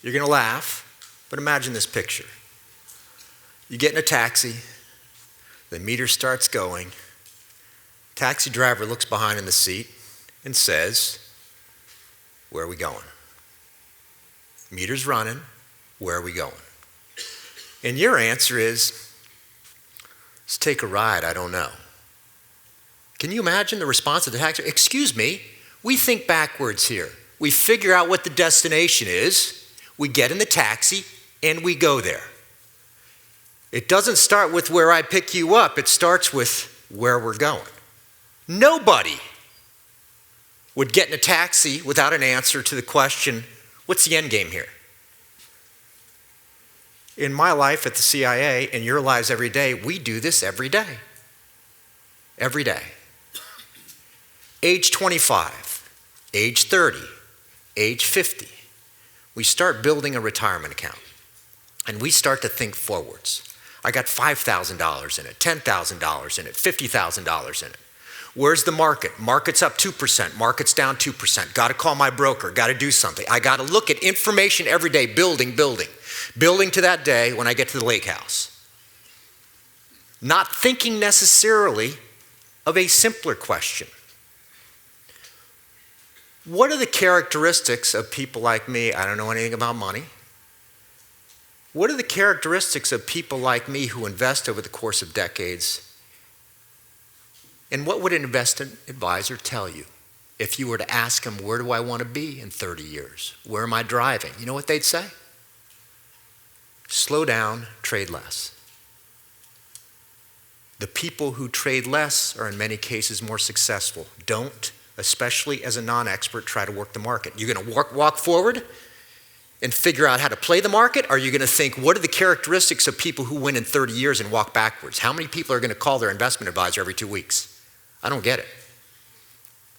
You're going to laugh, but imagine this picture. You get in a taxi, the meter starts going, taxi driver looks behind in the seat and says, "Where are we going?" Meter's running, where are we going? And your answer is, "Let's take a ride, I don't know." Can you imagine the response of the taxi? "Excuse me, we think backwards here. We figure out what the destination is, we get in the taxi, and we go there. It doesn't start with where I pick you up, it starts with where we're going." Nobody would get in a taxi without an answer to the question, what's the end game here? In my life at the CIA, and your lives every day, we do this every day. Every day. Age 25, age 30, age 50, we start building a retirement account. And we start to think forwards. I got $5,000 in it, $10,000 in it, $50,000 in it. Where's the market? Market's up 2%, market's down 2%. Got to call my broker, got to do something. I got to look at information every day, building to that day when I get to the lake house. Not thinking necessarily of a simpler question. What are the characteristics of people like me? I don't know anything about money. What are the characteristics of people like me who invest over the course of decades? And what would an investment advisor tell you if you were to ask them, where do I want to be in 30 years? Where am I driving? You know what they'd say? Slow down, trade less. The people who trade less are in many cases more successful. Don't, especially as a non-expert, try to work the market. You're going to walk forward and figure out how to play the market? Or are you going to think, what are the characteristics of people who win in 30 years and walk backwards? How many people are going to call their investment advisor every 2 weeks? I don't get it.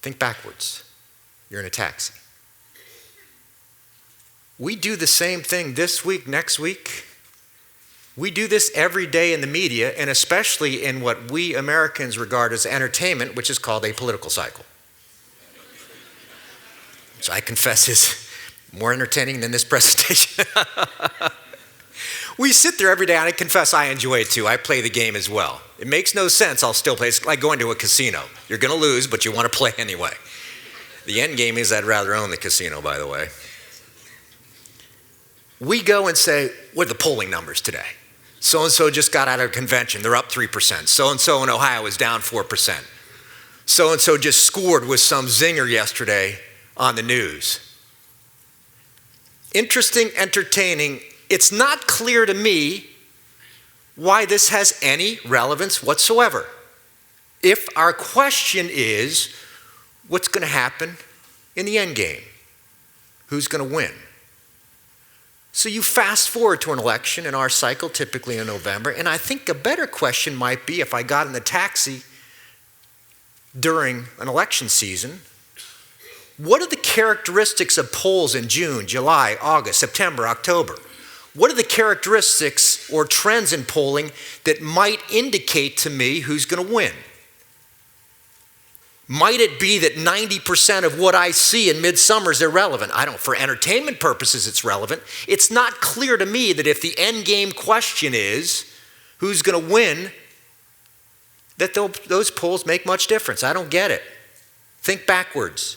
Think backwards. You're in a taxi. We do the same thing this week, next week. We do this every day in the media, and especially in what we Americans regard as entertainment, which is called a political cycle. Which I confess is more entertaining than this presentation. We sit there every day, and I confess I enjoy it too. I play the game as well. It makes no sense, I'll still play. It's like going to a casino. You're going to lose, but you want to play anyway. The end game is I'd rather own the casino, by the way. We go and say, what are the polling numbers today? So-and-so just got out of a convention. They're up 3%. So-and-so in Ohio is down 4%. So-and-so just scored with some zinger yesterday on the news. Interesting, entertaining. It's not clear to me why this has any relevance whatsoever. If our question is, what's going to happen in the end game? Who's going to win? So you fast forward to an election in our cycle, typically in November, and I think a better question might be if I got in the taxi during an election season, what are the characteristics of polls in June, July, August, September, October? What are the characteristics or trends in polling that might indicate to me who's going to win? Might it be that 90% of what I see in midsummer is irrelevant? For entertainment purposes it's relevant. It's not clear to me that if the end game question is who's going to win, that those polls make much difference. I don't get it. Think backwards.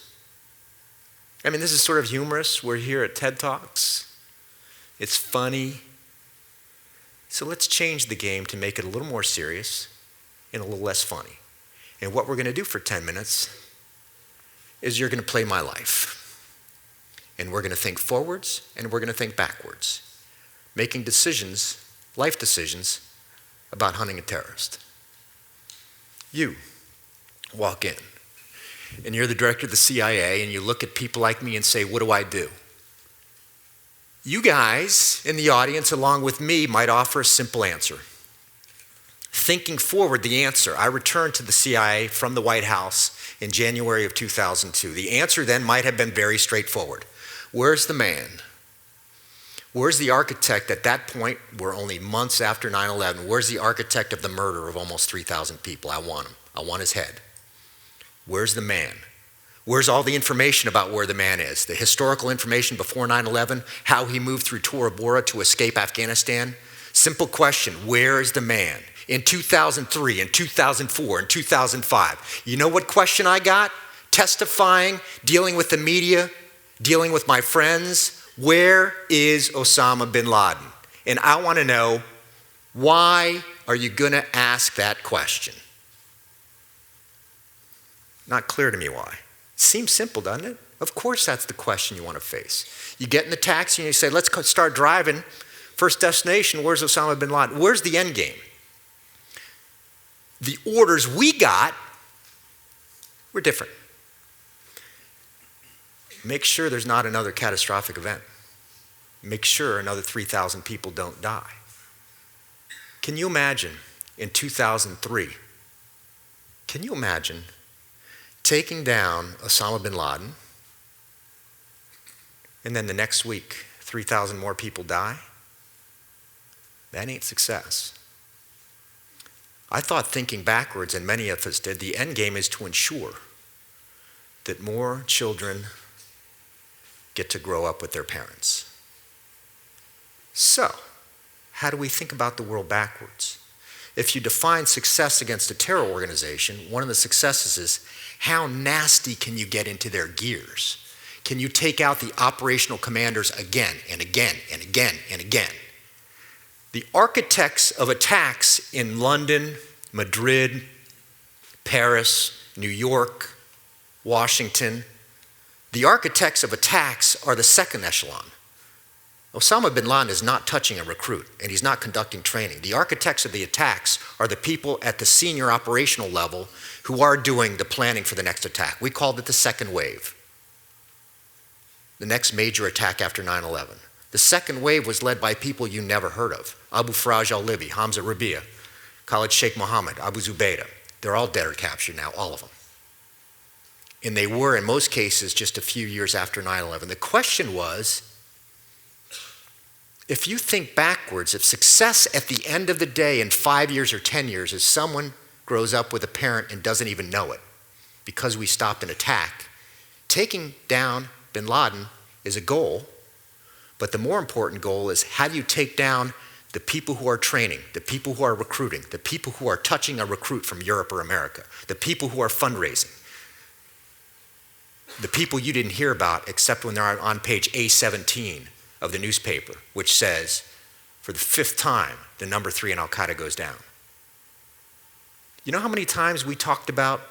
This is sort of humorous. We're here at TED Talks. It's funny. So let's change the game to make it a little more serious and a little less funny. And what we're going to do for 10 minutes is you're going to play my life. And we're going to think forwards and we're going to think backwards, making decisions, life decisions, about hunting a terrorist. You walk in and you're the director of the CIA and you look at people like me and say, what do I do? You guys in the audience, along with me, might offer a simple answer. Thinking forward, the answer, I returned to the CIA from the White House in January of 2002. The answer then might have been very straightforward. Where's the man? Where's the architect at that point? We're only months after 9/11. Where's the architect of the murder of almost 3,000 people? I want him. I want his head. Where's the man? Where's all the information about where the man is? The historical information before 9/11, how he moved through Tora Bora to escape Afghanistan? Simple question, where is the man? In 2003, in 2004, in 2005. You know what question I got? Testifying, dealing with the media, dealing with my friends. Where is Osama bin Laden? And I want to know, why are you going to ask that question? Not clear to me why. Seems simple, doesn't it? Of course that's the question you want to face. You get in the taxi and you say, let's start driving. First destination, where's Osama bin Laden? Where's the end game? The orders we got were different. Make sure there's not another catastrophic event. Make sure another 3,000 people don't die. Can you imagine in 2003, can you imagine taking down Osama bin Laden and then the next week 3,000 more people die? That ain't success. I thought, thinking backwards, and many of us did, the end game is to ensure that more children get to grow up with their parents. So, how do we think about the world backwards? If you define success against a terror organization, one of the successes is how nasty can you get into their gears? Can you take out the operational commanders again and again and again and again? The architects of attacks in London, Madrid, Paris, New York, Washington, the architects of attacks are the second echelon. Osama bin Laden is not touching a recruit, and he's not conducting training. The architects of the attacks are the people at the senior operational level who are doing the planning for the next attack. We called it the second wave, the next major attack after 9/11. The second wave was led by people you never heard of. Abu Faraj al-Libi, Hamza Rabia, Khalid Sheikh Mohammed, Abu Zubaydah. They're all dead or captured now, all of them. And they were, in most cases, just a few years after 9/11. The question was, if you think backwards, if success at the end of the day in 5 years or 10 years is someone grows up with a parent and doesn't even know it because we stopped an attack, taking down bin Laden is a goal, but the more important goal is, how do you take down the people who are training, the people who are recruiting, the people who are touching a recruit from Europe or America, the people who are fundraising, the people you didn't hear about except when they're on page A17 of the newspaper, which says, for the 5th time, the number 3 in Al-Qaeda goes down. You know how many times we talked about,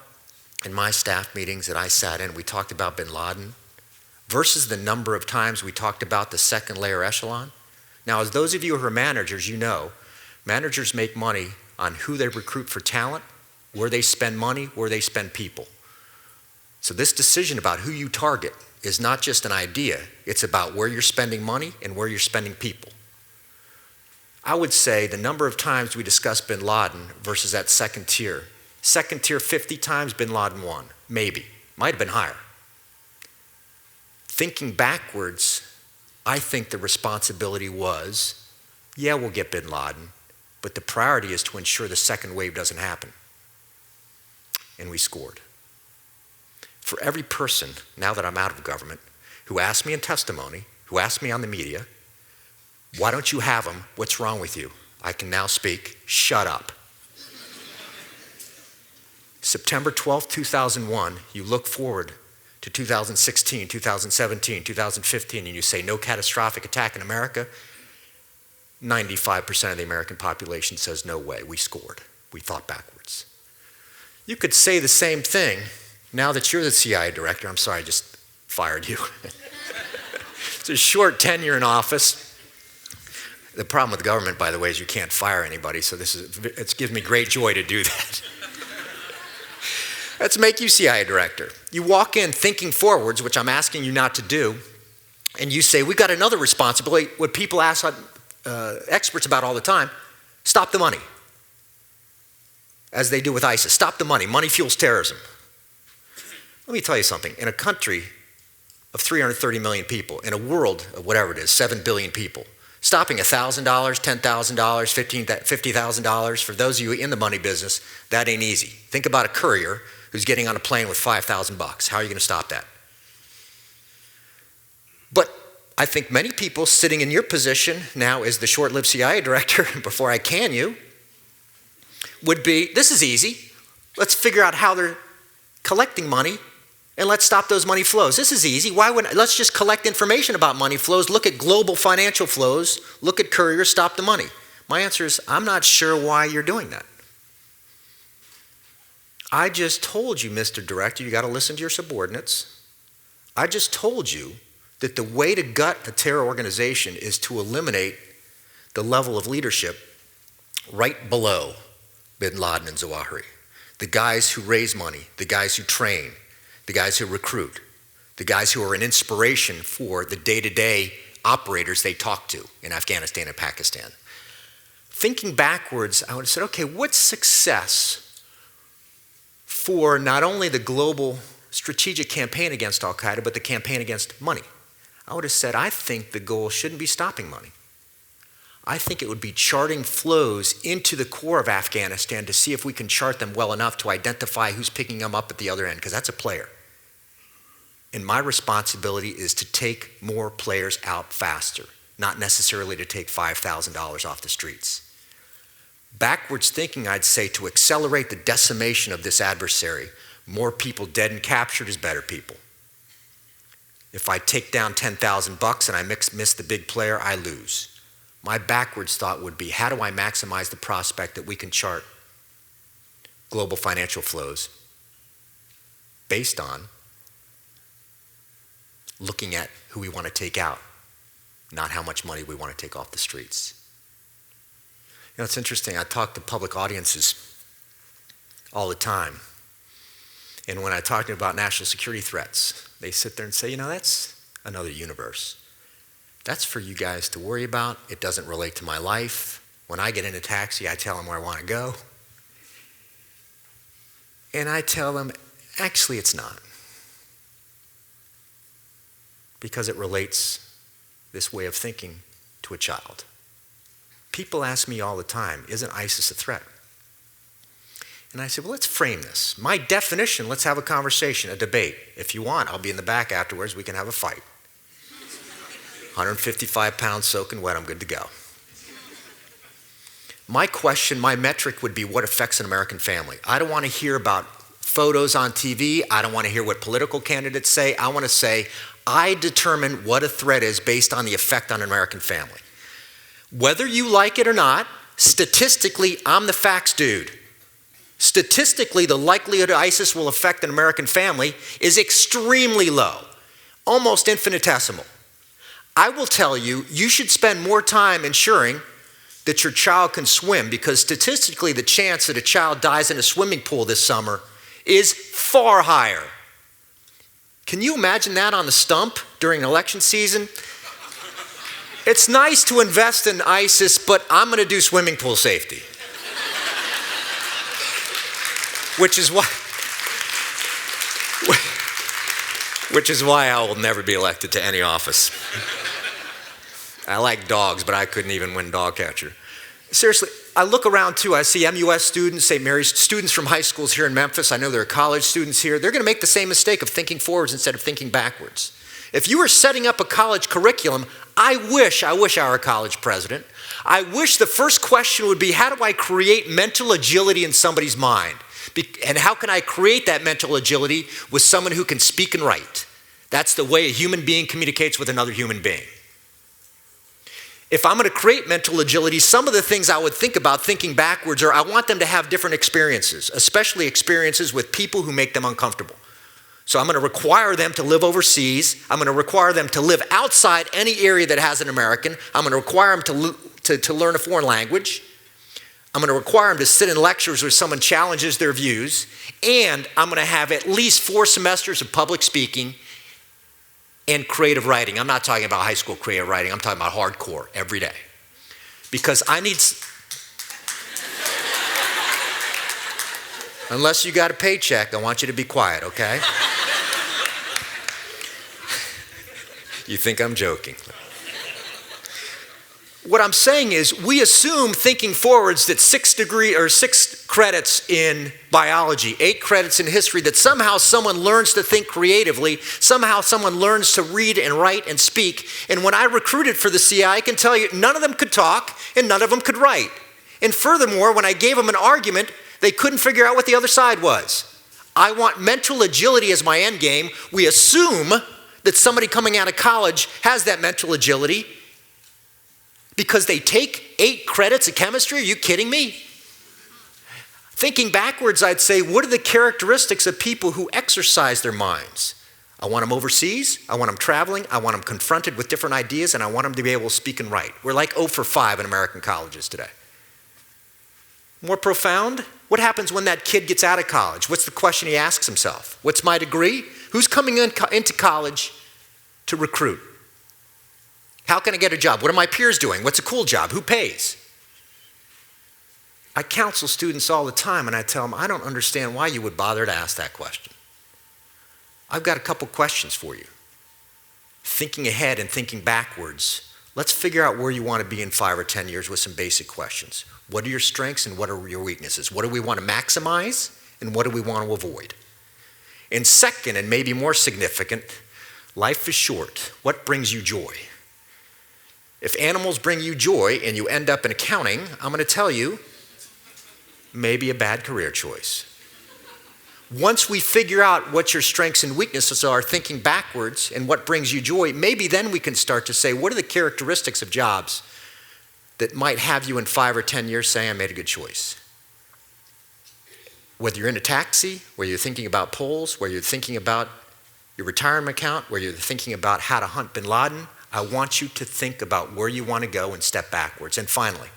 in my staff meetings that I sat in, we talked about bin Laden versus the number of times we talked about the second layer echelon? Now, as those of you who are managers, you know, managers make money on who they recruit for talent, where they spend money, where they spend people. So this decision about who you target is not just an idea, it's about where you're spending money and where you're spending people. I would say the number of times we discuss bin Laden versus that second tier 50 times bin Laden won, maybe, might have been higher. Thinking backwards, I think the responsibility was, yeah, we'll get bin Laden, but the priority is to ensure the second wave doesn't happen. And we scored. For every person, now that I'm out of government, who asked me in testimony, who asked me on the media, why don't you have them? What's wrong with you? I can now speak, shut up. September 12, 2001, you look forward to 2016, 2017, 2015, and you say no catastrophic attack in America, 95% of the American population says no way, we scored. We thought backwards. You could say the same thing now that you're the CIA director. I'm sorry, I just fired you. It's a short tenure in office. The problem with the government, by the way, is you can't fire anybody, so it gives me great joy to do that. Let's make you CIA director. You walk in thinking forwards, which I'm asking you not to do, and you say, we've got another responsibility, what people ask experts about all the time, stop the money. As they do with ISIS, stop the money. Money fuels terrorism. Let me tell you something. In a country of 330 million people, in a world of whatever it is, 7 billion people, stopping $1,000, $10,000, $50,000, for those of you in the money business, that ain't easy. Think about a courier who's getting on a plane with $5,000. How are you going to stop that? But I think many people sitting in your position now as the short-lived CIA director, before I can you, would be, this is easy. Let's figure out how they're collecting money and let's stop those money flows. This is easy. Let's just collect information about money flows, look at global financial flows, look at couriers, stop the money. My answer is, I'm not sure why you're doing that. I just told you, Mr. Director, you got to listen to your subordinates. I just told you that the way to gut a terror organization is to eliminate the level of leadership right below bin Laden and Zawahiri. The guys who raise money, the guys who train, the guys who recruit, the guys who are an inspiration for the day-to-day operators they talk to in Afghanistan and Pakistan. Thinking backwards, I would have said, okay, what's success for not only the global strategic campaign against al-Qaeda, but the campaign against money? I would have said, I think the goal shouldn't be stopping money. I think it would be charting flows into the core of Afghanistan to see if we can chart them well enough to identify who's picking them up at the other end, because that's a player. And my responsibility is to take more players out faster, not necessarily to take $5,000 off the streets. Backwards thinking, I'd say, to accelerate the decimation of this adversary, more people dead and captured is better people. If I take down $10,000 and I miss the big player, I lose. My backwards thought would be, how do I maximize the prospect that we can chart global financial flows based on looking at who we want to take out, not how much money we want to take off the streets. You know, it's interesting. I talk to public audiences all the time. And when I talk to them about national security threats, they sit there and say, you know, that's another universe. That's for you guys to worry about. It doesn't relate to my life. When I get in a taxi, I tell them where I want to go. And I tell them, actually, it's not. Because it relates this way of thinking to a child. People ask me all the time, isn't ISIS a threat? And I said, well, let's frame this. My definition, let's have a conversation, a debate. If you want, I'll be in the back afterwards. We can have a fight. 155 pounds soaking wet, I'm good to go. My question, my metric would be what affects an American family. I don't want to hear about photos on TV. I don't want to hear what political candidates say. I want to say, I determine what a threat is based on the effect on an American family. Whether you like it or not, statistically, I'm the facts dude. Statistically, the likelihood ISIS will affect an American family is extremely low, almost infinitesimal. I will tell you, you should spend more time ensuring that your child can swim, because statistically, the chance that a child dies in a swimming pool this summer is far higher. Can you imagine that on the stump during election season? It's nice to invest in ISIS, but I'm going to do swimming pool safety. Which is why I will never be elected to any office. I like dogs, but I couldn't even win dog catcher. Seriously, I look around too. I see MUS students, St. Mary's students from high schools here in Memphis. I know there are college students here. They're going to make the same mistake of thinking forwards instead of thinking backwards. If you were setting up a college curriculum, I wish I were a college president. I wish the first question would be, how do I create mental agility in somebody's mind? And how can I create that mental agility with someone who can speak and write? That's the way a human being communicates with another human being. If I'm going to create mental agility, some of the things I would think about thinking backwards are I want them to have different experiences, especially experiences with people who make them uncomfortable. So I'm going to require them to live overseas. I'm going to require them to live outside any area that has an American. I'm going to require them to learn a foreign language. I'm going to require them to sit in lectures where someone challenges their views. And I'm going to have at least 4 semesters of public speaking and creative writing. I'm not talking about high school creative writing. I'm talking about hardcore every day. Because I need... Unless you got a paycheck, I want you to be quiet, okay? You think I'm joking. what I'm saying is we assume thinking forwards that 6 credits in biology, 8 credits in history, that somehow someone learns to think creatively, somehow someone learns to read and write and speak. And when I recruited for the CIA, I can tell you none of them could talk and none of them could write. And furthermore, when I gave them an argument, they couldn't figure out what the other side was. I want mental agility as my end game. We assume that somebody coming out of college has that mental agility because they take 8 credits of chemistry. Are you kidding me? Thinking backwards, I'd say, what are the characteristics of people who exercise their minds? I want them overseas, I want them traveling, I want them confronted with different ideas, and I want them to be able to speak and write. We're like 0 for 5 in American colleges today. More profound, what happens when that kid gets out of college? What's the question he asks himself? What's my degree? Who's coming into college to recruit? How can I get a job? What are my peers doing? What's a cool job? Who pays? I counsel students all the time and I tell them, I don't understand why you would bother to ask that question. I've got a couple questions for you. Thinking ahead and thinking backwards, let's figure out where you want to be in 5 or 10 years with some basic questions. What are your strengths and what are your weaknesses? What do we want to maximize and what do we want to avoid? And second, and maybe more significant, life is short. What brings you joy? If animals bring you joy and you end up in accounting, I'm going to tell you, maybe a bad career choice. Once we figure out what your strengths and weaknesses are, thinking backwards and what brings you joy, maybe then we can start to say, what are the characteristics of jobs that might have you in 5 or 10 years saying I made a good choice? Whether you're in a taxi, whether you're thinking about polls, whether you're thinking about your retirement account, whether you're thinking about how to hunt bin Laden, I want you to think about where you want to go and step backwards. And finally,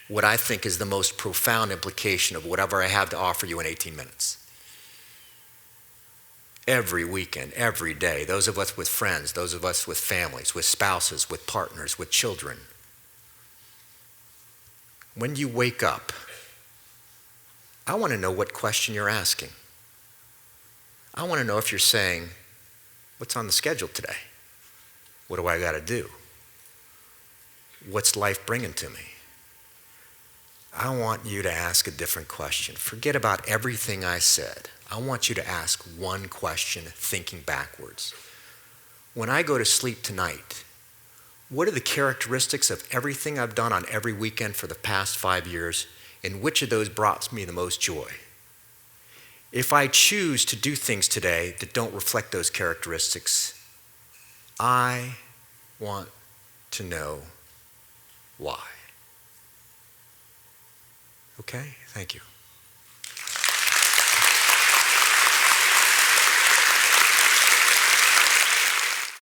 what I think is the most profound implication of whatever I have to offer you in 18 minutes. Every weekend, every day, those of us with friends, those of us with families, with spouses, with partners, with children, when you wake up, I want to know what question you're asking. I want to know if you're saying, what's on the schedule today? What do I got to do? What's life bringing to me? I want you to ask a different question. Forget about everything I said. I want you to ask one question, thinking backwards. When I go to sleep tonight, what are the characteristics of everything I've done on every weekend for the past 5 years, and which of those brought me the most joy? If I choose to do things today that don't reflect those characteristics, I want to know why. Okay? Thank you.